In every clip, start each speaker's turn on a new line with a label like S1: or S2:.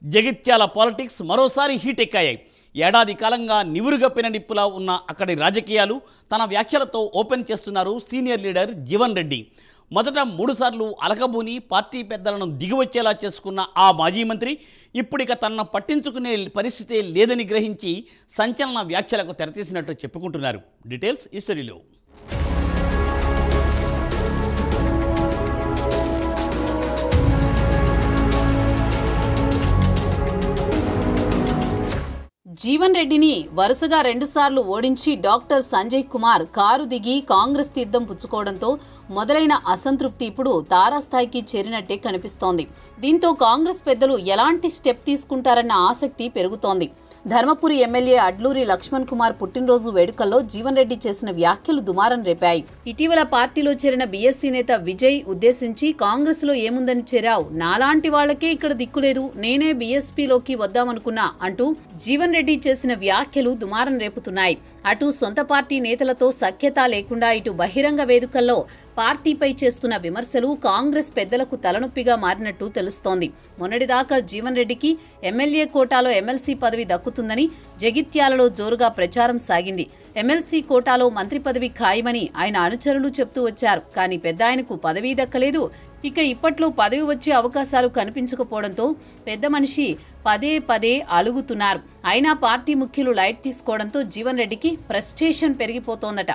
S1: Jagtial politics మరోసారి heat ఎక్కాయి. ఏడాది కాలంగా నివురుగప్పిన నిప్పులా ఉన్న అక్కడి రాజకీయాలు తన వ్యాఖ్యలతో ఓపెన్ చేస్తున్నారు సీనియర్ లీడర్ జీవన్ రెడ్డి. మొదట 3 సార్లు అలకబూని పార్టీ పెద్దలను దిగివచ్చేలా చేసుకున్న ఆ మాజీ మంత్రి ఇప్పుడిక తనను పట్టించుకునే పరిస్థితే లేదని గ్రహించి సంచలన వ్యాఖ్యలకు తెరతీసినట్టు చెప్పుకుంటున్నారు. డీటెయిల్స్ ఈ స్టోరీలో.
S2: జీవన్ రెడ్డిని వరుసగా 2 సార్లు ఓడించి డాక్టర్ సంజయ్ కుమార్ కారు దిగి కాంగ్రెస్ తీర్థం పుచ్చుకోవడంతో మొదలైన అసంతృప్తి ఇప్పుడు తారాస్థాయికి చేరినట్టే కనిపిస్తోంది. దీంతో కాంగ్రెస్ పెద్దలు ఎలాంటి స్టెప్ తీసుకుంటారన్న ఆసక్తి పెరుగుతోంది. ధర్మపురి ఎమ్మెల్యే అడ్లూరి లక్ష్మణ్ కుమార్ పుట్టినరోజు వేడుకల్లో జీవన్ రెడ్డి చేసిన వ్యాఖ్యలు దుమారం రేపాయి. ఇటీవల పార్టీలో చేరిన బీఎస్సీ నేత విజయ్ ఉద్దేశించి కాంగ్రెస్ లో ఏముందని చేరావు, నాలాంటి వాళ్లకే ఇక్కడ దిక్కులేదు, నేనే బీఎస్పీలోకి వద్దామనుకున్నా అంటూ జీవన్ రెడ్డి చేసిన వ్యాఖ్యలు దుమారం రేపుతున్నాయి. అటు సొంత పార్టీ నేతలతో సఖ్యత లేకుండా ఇటు బహిరంగ వేదికల్లో పార్టీపై చేస్తున్న విమర్శలు కాంగ్రెస్ పెద్దలకు తలనొప్పిగా మారినట్టు తెలుస్తోంది. మొన్నటిదాకా జీవన్ రెడ్డికి ఎమ్మెల్యే కోటాలో ఎమ్మెల్సీ పదవి దక్కుతుందని జగిత్యాలలో జోరుగా ప్రచారం సాగింది. ఎమ్మెల్సీ కోటాలో మంత్రి పదవి ఖాయమని ఆయన అనుచరులు చెప్తూ వచ్చారు. కానీ పెద్ద ఆయనకు పదవీ దక్కలేదు. ఇక ఇప్పట్లో పదవి వచ్చే అవకాశాలు కనిపించకపోవడంతో పెద్ద మనిషి పదే అలుగుతున్నారు. అయినా పార్టీ ముఖ్యులు లైట్ తీసుకోవడంతో జీవన్ రెడ్డికి ఫ్రస్ట్రేషన్ పెరిగిపోతోందట.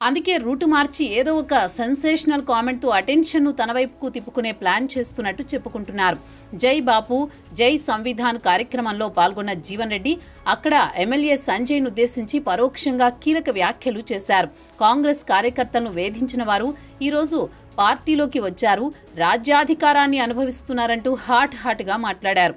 S2: అందుకే రూటు మార్చి ఏదో ఒక సెన్సేషనల్ కామెంట్తో అటెన్షన్ను తన వైపుకు తిప్పుకునే ప్లాన్ చేస్తున్నట్టు చెప్పుకుంటున్నారు. జై బాపు జై సంవిధాన్ కార్యక్రమంలో పాల్గొన్న జీవన్ రెడ్డి అక్కడ ఎమ్మెల్యే సంజయ్ను ఉద్దేశించి పరోక్షంగా కీలక వ్యాఖ్యలు చేశారు. కాంగ్రెస్ కార్యకర్తలను వేధించిన వారు ఈరోజు పార్టీలోకి వచ్చారు, రాజ్యాధికారాన్ని అనుభవిస్తున్నారంటూ హాట్గా మాట్లాడారు.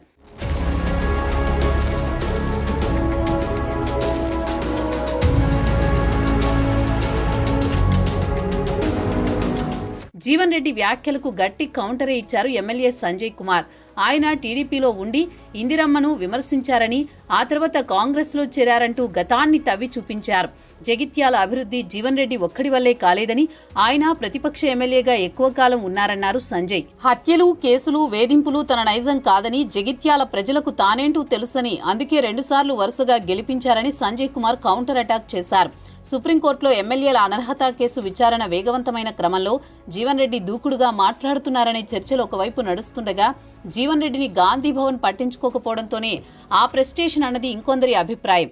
S2: జీవన్ రెడ్డి వ్యాఖ్యలకు గట్టి కౌంటరే ఇచ్చారు ఎమ్మెల్యే సంజయ్ కుమార్. ఆయన టీడీపీలో ఉండి ఇందిరమ్మను విమర్శించారని, ఆ తర్వాత కాంగ్రెస్లో చేరారంటూ గతాన్ని తవ్వి చూపించారు. జగిత్యాల అభివృద్ధి జీవన్ రెడ్డి ఒక్కడి వల్లే కాలేదని, ఆయన ప్రతిపక్ష ఎమ్మెల్యేగా ఎక్కువ కాలం ఉన్నారన్నారు సంజయ్. హత్యలు, కేసులు, వేధింపులు తన నైజం కాదని, జగిత్యాల ప్రజలకు తానేంటూ తెలుసని, అందుకే 2 సార్లు వరుసగా గెలిపించారని సంజయ్ కుమార్ కౌంటర్ అటాక్ చేశారు. సుప్రీంకోర్టులో ఎమ్మెల్యేల అనర్హత కేసు విచారణ వేగవంతమైన క్రమంలో జీవన్ రెడ్డి దూకుడుగా మాట్లాడుతున్నారనే చర్చలు ఒకవైపు నడుస్తుండగా, జీవన్ రెడ్డిని గాంధీ భవన్ పట్టించుకోకపోవడంతోనే ఆ ప్రెస్టేషన్ అన్నది ఇంకొందరి అభిప్రాయం.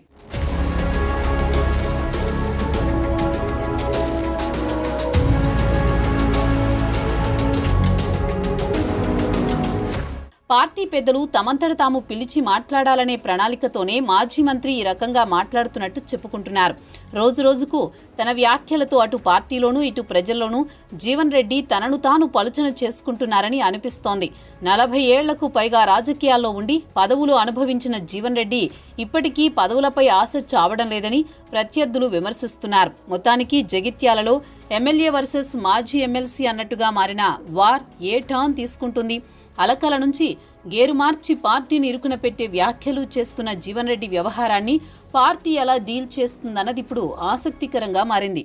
S2: పార్టీ పెద్దలు తమంతట తాము పిలిచి మాట్లాడాలనే ప్రణాళికతోనే మాజీ మంత్రి ఈ రకంగా మాట్లాడుతున్నట్టు చెప్పుకుంటున్నారు. రోజురోజుకు తన వ్యాఖ్యలతో అటు పార్టీలోనూ ఇటు ప్రజల్లోనూ జీవన్ రెడ్డి తనను తాను పలుచన చేసుకుంటున్నారని అనిపిస్తోంది. 40 ఏళ్లకు పైగా రాజకీయాల్లో ఉండి పదవులు అనుభవించిన జీవన్ రెడ్డి ఇప్పటికీ పదవులపై ఆశ చావడం లేదని ప్రత్యర్థులు విమర్శిస్తున్నారు. మొత్తానికి జగిత్యాలలో ఎమ్మెల్యే వర్సెస్ మాజీ ఎమ్మెల్సీ అన్నట్టుగా మారిన వార్ ఏ టర్న్ తీసుకుంటుంది? అలకల నుంచి గేరు మార్చి పార్టీని ఇరుకున పెట్టే వ్యాఖ్యలు చేస్తున్న జీవన్ రెడ్డి వ్యవహారాన్ని పార్టీ ఎలా డీల్ చేస్తుందన్నది ఇప్పుడు ఆసక్తికరంగా మారింది.